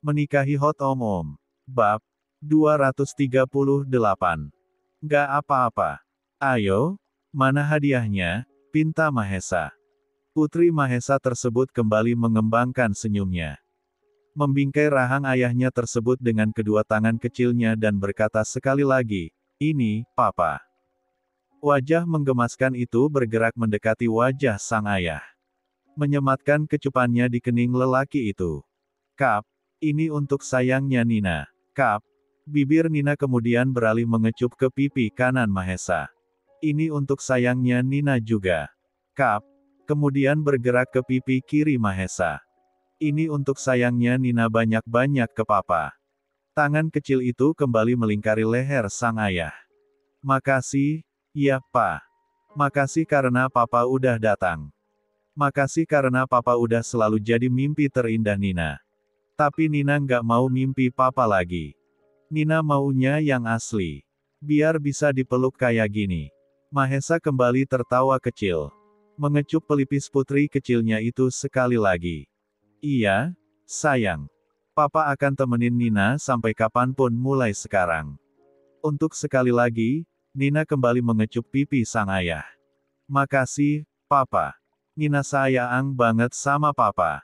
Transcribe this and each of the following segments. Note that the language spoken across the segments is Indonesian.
Menikahi Hot Om. Bab 238. Gak apa-apa. Ayo, mana hadiahnya? Pinta Mahesa. Putri Mahesa tersebut kembali mengembangkan senyumnya. Membingkai rahang ayahnya tersebut dengan kedua tangan kecilnya dan berkata sekali lagi, "Ini, Papa." Wajah menggemaskan itu bergerak mendekati wajah sang ayah. Menyematkan kecupannya di kening lelaki itu. "Kap, ini untuk sayangnya Nina." "Kap." Bibir Nina kemudian beralih mengecup ke pipi kanan Mahesa. "Ini untuk sayangnya Nina juga." "Kap." Kemudian bergerak ke pipi kiri Mahesa. "Ini untuk sayangnya Nina banyak-banyak ke Papa." Tangan kecil itu kembali melingkari leher sang ayah. "Makasih, ya Pa. Makasih karena Papa udah datang. Makasih karena Papa udah selalu jadi mimpi terindah Nina." Tapi Nina nggak mau mimpi Papa lagi. Nina maunya yang asli. Biar bisa dipeluk kayak gini. Mahesa kembali tertawa kecil. Mengecup pelipis putri kecilnya itu sekali lagi. "Iya, sayang. Papa akan temenin Nina sampai kapanpun mulai sekarang." Untuk sekali lagi, Nina kembali mengecup pipi sang ayah. "Makasih, Papa. Nina sayang banget sama Papa."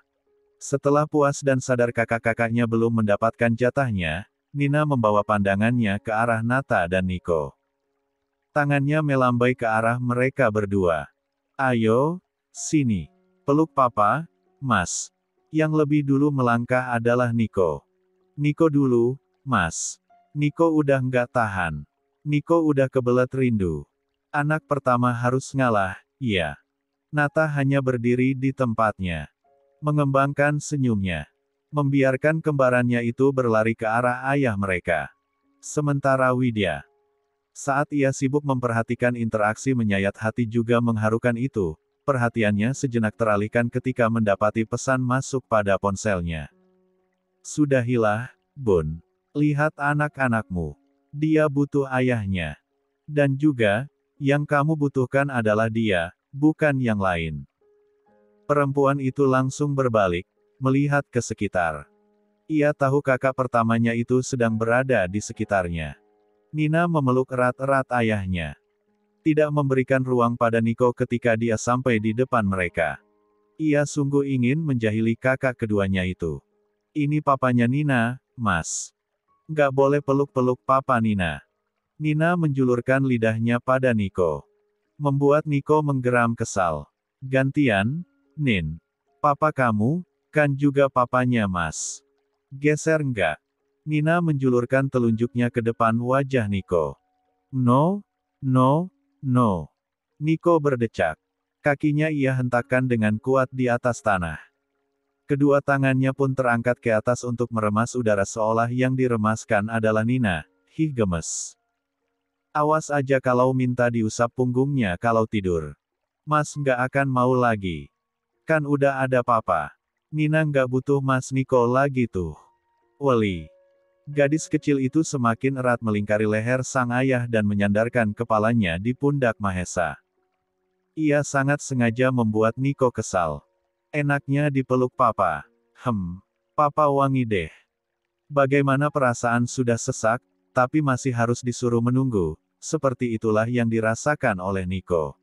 Setelah puas dan sadar kakak-kakaknya belum mendapatkan jatahnya, Nina membawa pandangannya ke arah Nata dan Nico. Tangannya melambai ke arah mereka berdua. "Ayo, sini. Peluk Papa, Mas." Yang lebih dulu melangkah adalah Nico. "Nico dulu, Mas." Nico udah nggak tahan. Nico udah kebelet rindu. Anak pertama harus ngalah, ya. Nata hanya berdiri di tempatnya. Mengembangkan senyumnya. Membiarkan kembarannya itu berlari ke arah ayah mereka. Sementara Widya. Saat ia sibuk memperhatikan interaksi menyayat hati juga mengharukan itu, perhatiannya sejenak teralihkan ketika mendapati pesan masuk pada ponselnya. "Sudahilah, Bun. Lihat anak-anakmu. Dia butuh ayahnya. Dan juga, yang kamu butuhkan adalah dia, bukan yang lain." Perempuan itu langsung berbalik, melihat ke sekitar. Ia tahu kakak pertamanya itu sedang berada di sekitarnya. Nina memeluk erat-erat ayahnya. Tidak memberikan ruang pada Nico ketika dia sampai di depan mereka. Ia sungguh ingin menjahili kakak keduanya itu. "Ini papanya Nina, Mas. Nggak boleh peluk-peluk papa Nina." Nina menjulurkan lidahnya pada Nico. Membuat Nico menggeram kesal. "Gantian, Nin. Papa kamu, kan juga papanya Mas. Geser nggak?" Nina menjulurkan telunjuknya ke depan wajah Nico. "No, no, no." Nico berdecak. Kakinya ia hentakkan dengan kuat di atas tanah. Kedua tangannya pun terangkat ke atas untuk meremas udara seolah yang diremaskan adalah Nina. Gemes. "Awas aja kalau minta diusap punggungnya kalau tidur. Mas nggak akan mau lagi. Kan udah ada Papa. Nina nggak butuh Mas Nico lagi tuh." Weli. Gadis kecil itu semakin erat melingkari leher sang ayah dan menyandarkan kepalanya di pundak Mahesa. Ia sangat sengaja membuat Nico kesal. "Enaknya dipeluk Papa. Papa wangi deh." Bagaimana perasaan sudah sesak, tapi masih harus disuruh menunggu, seperti itulah yang dirasakan oleh Nico.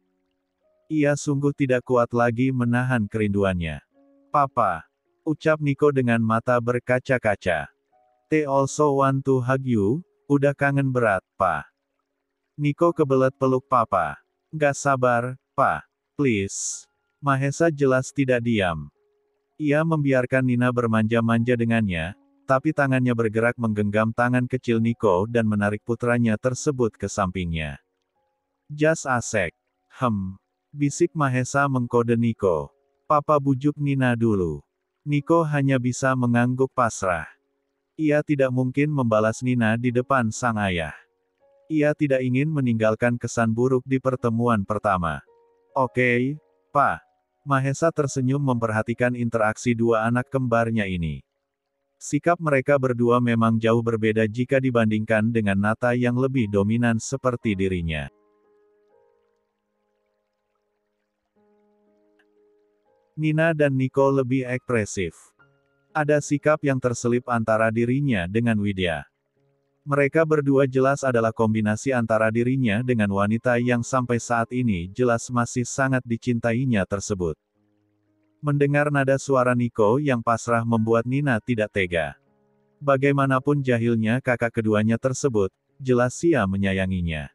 Ia sungguh tidak kuat lagi menahan kerinduannya. "Papa," ucap Nico dengan mata berkaca-kaca. "They also want to hug you, udah kangen berat, Pa." Nico kebelet peluk Papa. "Nggak sabar, Pa. Please." Mahesa jelas tidak diam. Ia membiarkan Nina bermanja-manja dengannya, tapi tangannya bergerak menggenggam tangan kecil Nico dan menarik putranya tersebut ke sampingnya. "Just a sec. Bisik Mahesa mengkode Nico. "Papa bujuk Nina dulu." Nico hanya bisa mengangguk pasrah. Ia tidak mungkin membalas Nina di depan sang ayah. Ia tidak ingin meninggalkan kesan buruk di pertemuan pertama. "Oke, Pa." Mahesa tersenyum memperhatikan interaksi dua anak kembarnya ini. Sikap mereka berdua memang jauh berbeda jika dibandingkan dengan Nata yang lebih dominan seperti dirinya. Nina dan Nico lebih ekspresif. Ada sikap yang terselip antara dirinya dengan Widya. Mereka berdua jelas adalah kombinasi antara dirinya dengan wanita yang sampai saat ini jelas masih sangat dicintainya tersebut. Mendengar nada suara Niko yang pasrah membuat Nina tidak tega. Bagaimanapun jahilnya kakak keduanya tersebut, jelas ia menyayanginya.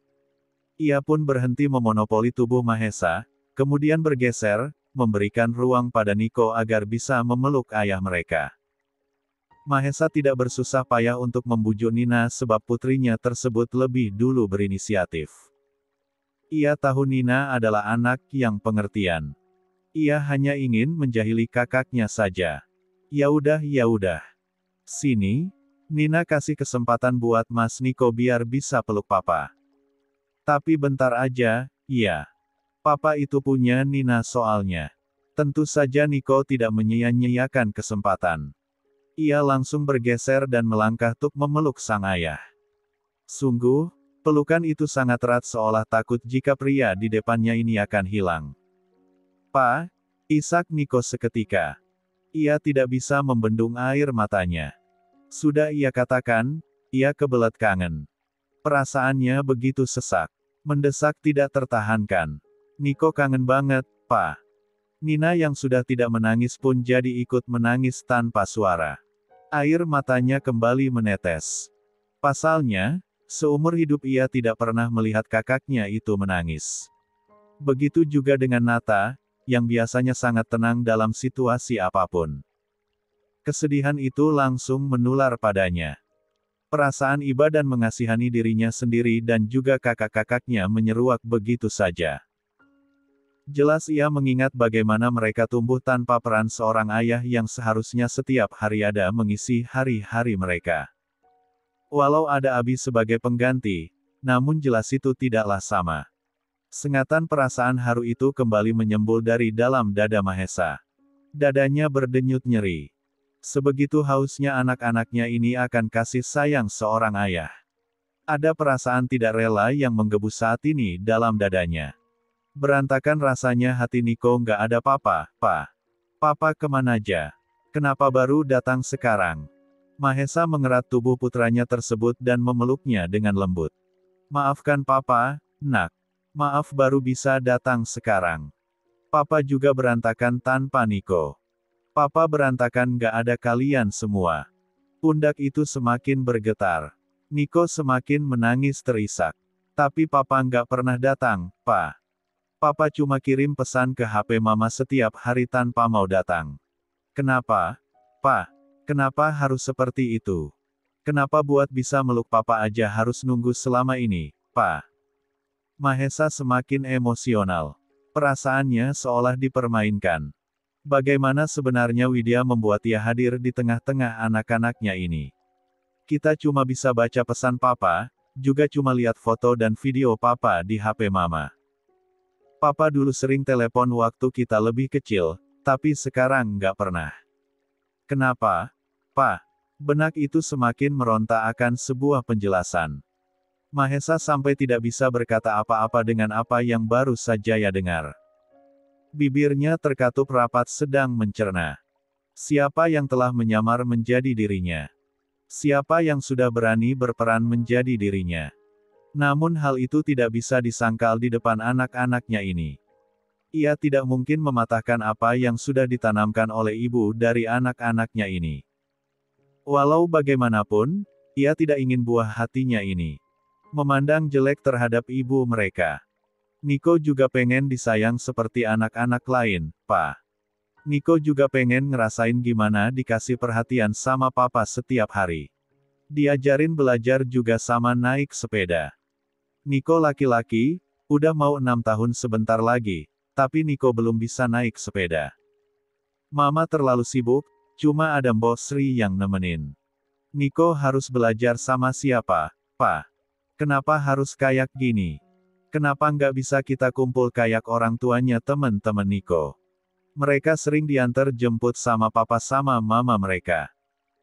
Ia pun berhenti memonopoli tubuh Mahesa, kemudian bergeser, memberikan ruang pada Niko agar bisa memeluk ayah mereka. Mahesa tidak bersusah payah untuk membujuk Nina sebab putrinya tersebut lebih dulu berinisiatif. Ia tahu Nina adalah anak yang pengertian. Ia hanya ingin menjahili kakaknya saja. Ya udah. Sini, Nina kasih kesempatan buat Mas Niko biar bisa peluk papa. Tapi bentar aja, iya. Papa itu punya Nina soalnya. Tentu saja Niko tidak menyia-nyiakan kesempatan. Ia langsung bergeser dan melangkah untuk memeluk sang ayah. Sungguh, pelukan itu sangat erat seolah takut jika pria di depannya ini akan hilang. "Pa," isak Niko seketika. Ia tidak bisa membendung air matanya. Sudah ia katakan, ia kebelet kangen. Perasaannya begitu sesak. Mendesak tidak tertahankan. "Niko kangen banget, Pa." Nina yang sudah tidak menangis pun jadi ikut menangis tanpa suara. Air matanya kembali menetes. Pasalnya, seumur hidup ia tidak pernah melihat kakaknya itu menangis. Begitu juga dengan Nata, yang biasanya sangat tenang dalam situasi apapun. Kesedihan itu langsung menular padanya. Perasaan iba dan mengasihani dirinya sendiri dan juga kakak-kakaknya menyeruak begitu saja. Jelas ia mengingat bagaimana mereka tumbuh tanpa peran seorang ayah yang seharusnya setiap hari ada mengisi hari-hari mereka. Walau ada Abi sebagai pengganti, namun jelas itu tidaklah sama. Sengatan perasaan haru itu kembali menyembul dari dalam dada Mahesa. Dadanya berdenyut nyeri. Sebegitu hausnya anak-anaknya ini akan kasih sayang seorang ayah. Ada perasaan tidak rela yang menggebu saat ini dalam dadanya. Berantakan rasanya hati Niko nggak ada papa, Pa. Papa kemana aja? Kenapa baru datang sekarang? Mahesa mengerat tubuh putranya tersebut dan memeluknya dengan lembut. Maafkan papa, nak. Maaf baru bisa datang sekarang. Papa juga berantakan tanpa Niko. Papa berantakan nggak ada kalian semua. Pundak itu semakin bergetar. Niko semakin menangis terisak. Tapi papa nggak pernah datang, Pa. Papa cuma kirim pesan ke HP Mama setiap hari tanpa mau datang. Kenapa? Pa, kenapa harus seperti itu? Kenapa buat bisa meluk Papa aja harus nunggu selama ini, Pa? Mahesa semakin emosional. Perasaannya seolah dipermainkan. Bagaimana sebenarnya Widya membuat ia hadir di tengah-tengah anak-anaknya ini? Kita cuma bisa baca pesan Papa, juga cuma lihat foto dan video Papa di HP Mama. Papa dulu sering telepon waktu kita lebih kecil, tapi sekarang nggak pernah. Kenapa? Pa. Benak itu semakin meronta akan sebuah penjelasan. Mahesa sampai tidak bisa berkata apa-apa dengan apa yang baru saja ia dengar. Bibirnya terkatup rapat sedang mencerna. Siapa yang telah menyamar menjadi dirinya? Siapa yang sudah berani berperan menjadi dirinya? Namun hal itu tidak bisa disangkal di depan anak-anaknya ini. Ia tidak mungkin mematahkan apa yang sudah ditanamkan oleh ibu dari anak-anaknya ini. Walau bagaimanapun, ia tidak ingin buah hatinya ini memandang jelek terhadap ibu mereka. Niko juga pengen disayang seperti anak-anak lain, Pa. Niko juga pengen ngerasain gimana dikasih perhatian sama papa setiap hari. Diajarin belajar juga sama naik sepeda. Niko laki-laki, udah mau 6 tahun sebentar lagi, tapi Niko belum bisa naik sepeda. Mama terlalu sibuk, cuma ada Mbok Sri yang nemenin. Niko harus belajar sama siapa, Pa? Kenapa harus kayak gini? Kenapa nggak bisa kita kumpul kayak orang tuanya temen-temen Niko? Mereka sering diantar jemput sama papa sama mama mereka.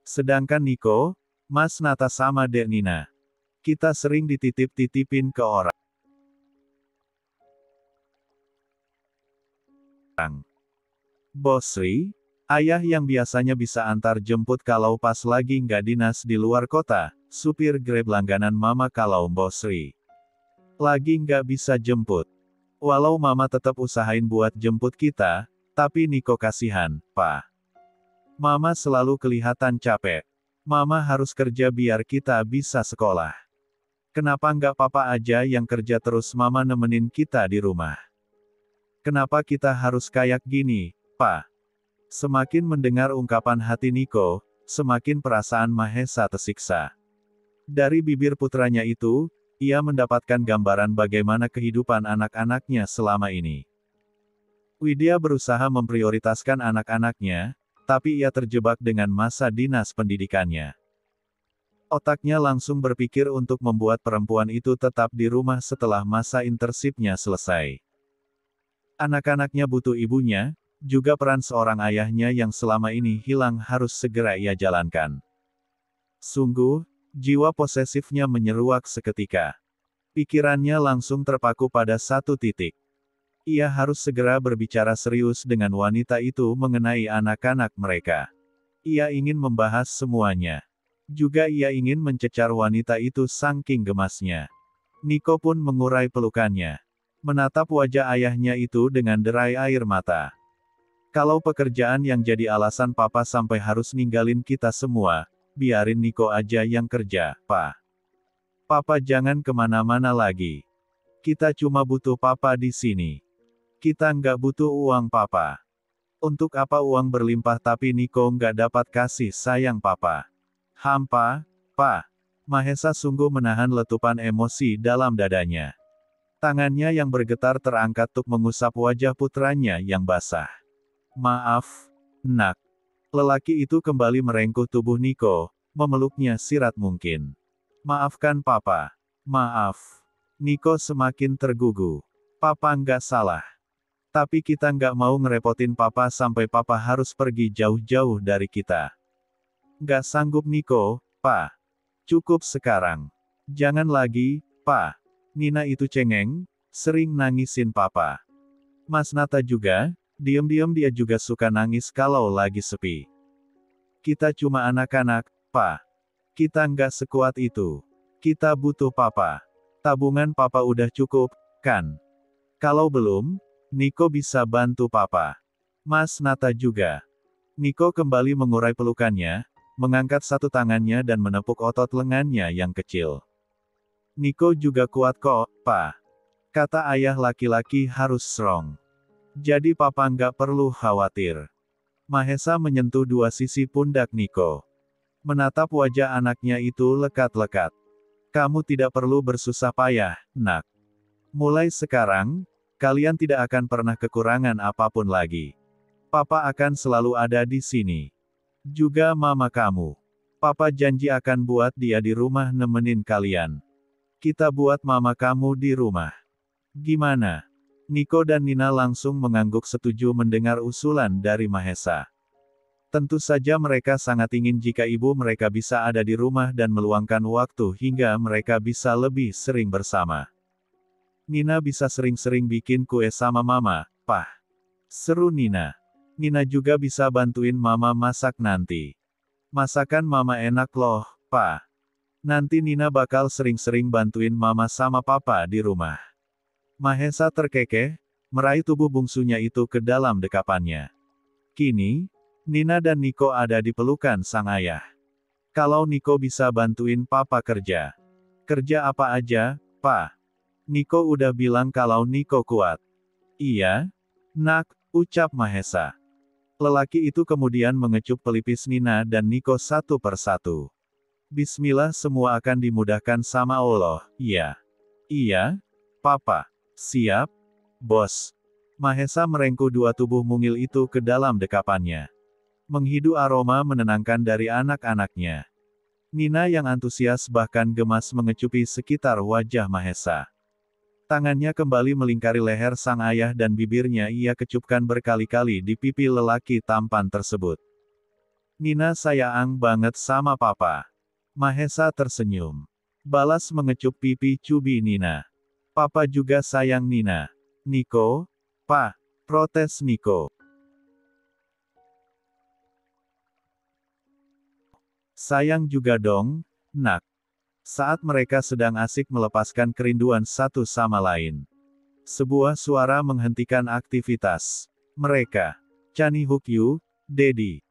Sedangkan Niko, Mas Nata sama Dek Nina, kita sering dititip-titipin ke orang. Bos Sri, Ayah yang biasanya bisa antar jemput kalau pas lagi nggak dinas di luar kota, supir Grab langganan Mama kalau Mbok Sri lagi nggak bisa jemput. Walau Mama tetap usahain buat jemput kita, tapi Niko kasihan, Pak. Mama selalu kelihatan capek. Mama harus kerja biar kita bisa sekolah. Kenapa nggak Papa aja yang kerja terus Mama nemenin kita di rumah? Kenapa kita harus kayak gini, Pak? Semakin mendengar ungkapan hati Niko, semakin perasaan Mahesa tersiksa. Dari bibir putranya itu, ia mendapatkan gambaran bagaimana kehidupan anak-anaknya selama ini. Widya berusaha memprioritaskan anak-anaknya, tapi ia terjebak dengan masa dinas pendidikannya. Otaknya langsung berpikir untuk membuat perempuan itu tetap di rumah setelah masa internshipnya selesai. Anak-anaknya butuh ibunya, juga peran seorang ayahnya yang selama ini hilang harus segera ia jalankan. Sungguh, jiwa posesifnya menyeruak seketika. Pikirannya langsung terpaku pada satu titik. Ia harus segera berbicara serius dengan wanita itu mengenai anak-anak mereka. Ia ingin membahas semuanya. Juga ia ingin mencecar wanita itu saking gemasnya. Niko pun mengurai pelukannya. Menatap wajah ayahnya itu dengan derai air mata. Kalau pekerjaan yang jadi alasan Papa sampai harus ninggalin kita semua, biarin Niko aja yang kerja, Pak. Papa jangan kemana-mana lagi. Kita cuma butuh Papa di sini. Kita nggak butuh uang Papa. Untuk apa uang berlimpah tapi Niko nggak dapat kasih sayang Papa? Hampa, Pak. Mahesa sungguh menahan letupan emosi dalam dadanya. Tangannya yang bergetar terangkat untuk mengusap wajah putranya yang basah. Maaf, Nak. Lelaki itu kembali merengkuh tubuh Niko, memeluknya sirat mungkin. Maafkan Papa. Maaf. Niko semakin tergugu. Papa nggak salah. Tapi kita nggak mau ngerepotin Papa sampai Papa harus pergi jauh-jauh dari kita. Nggak sanggup Niko, Pa. Cukup sekarang. Jangan lagi, Pa. Nina itu cengeng, sering nangisin Papa. Mas Nata juga, diam-diam dia juga suka nangis kalau lagi sepi. Kita cuma anak-anak, Pa. Kita nggak sekuat itu. Kita butuh Papa. Tabungan Papa udah cukup, kan? Kalau belum, Niko bisa bantu Papa. Mas Nata juga. Niko kembali mengurai pelukannya, mengangkat satu tangannya dan menepuk otot lengannya yang kecil. Niko juga kuat kok, Pa. Kata ayah laki-laki harus strong. Jadi Papa nggak perlu khawatir. Mahesa menyentuh dua sisi pundak Niko. Menatap wajah anaknya itu lekat-lekat. Kamu tidak perlu bersusah payah, Nak. Mulai sekarang, kalian tidak akan pernah kekurangan apapun lagi. Papa akan selalu ada di sini. Juga mama kamu. Papa janji akan buat dia di rumah nemenin kalian. Kita buat mama kamu di rumah. Gimana? Niko dan Nina langsung mengangguk setuju mendengar usulan dari Mahesa. Tentu saja mereka sangat ingin jika ibu mereka bisa ada di rumah dan meluangkan waktu hingga mereka bisa lebih sering bersama. Nina bisa sering-sering bikin kue sama Mama, Pah. Seru Nina. Nina juga bisa bantuin Mama masak nanti. Masakan Mama enak loh, Pa. Nanti Nina bakal sering-sering bantuin Mama sama Papa di rumah. Mahesa terkekeh, meraih tubuh bungsunya itu ke dalam dekapannya. Kini, Nina dan Niko ada di pelukan sang ayah. Kalau Niko bisa bantuin Papa kerja. Kerja apa aja, Pa? Niko udah bilang kalau Niko kuat. Iya, Nak, ucap Mahesa. Lelaki itu kemudian mengecup pelipis Nina dan Niko satu persatu. Bismillah semua akan dimudahkan sama Allah, iya. Iya, Papa. Siap, Bos. Mahesa merengkuh dua tubuh mungil itu ke dalam dekapannya. Menghidu aroma menenangkan dari anak-anaknya. Nina yang antusias bahkan gemas mengecupi sekitar wajah Mahesa. Tangannya kembali melingkari leher sang ayah dan bibirnya ia kecupkan berkali-kali di pipi lelaki tampan tersebut. Nina sayang banget sama Papa. Mahesa tersenyum. Balas mengecup pipi cubi Nina. Papa juga sayang Nina. Niko, Pa, protes Niko. Sayang juga dong, nak. Saat mereka sedang asik melepaskan kerinduan satu sama lain, sebuah suara menghentikan aktivitas mereka. Chani Hukyu, Dedi.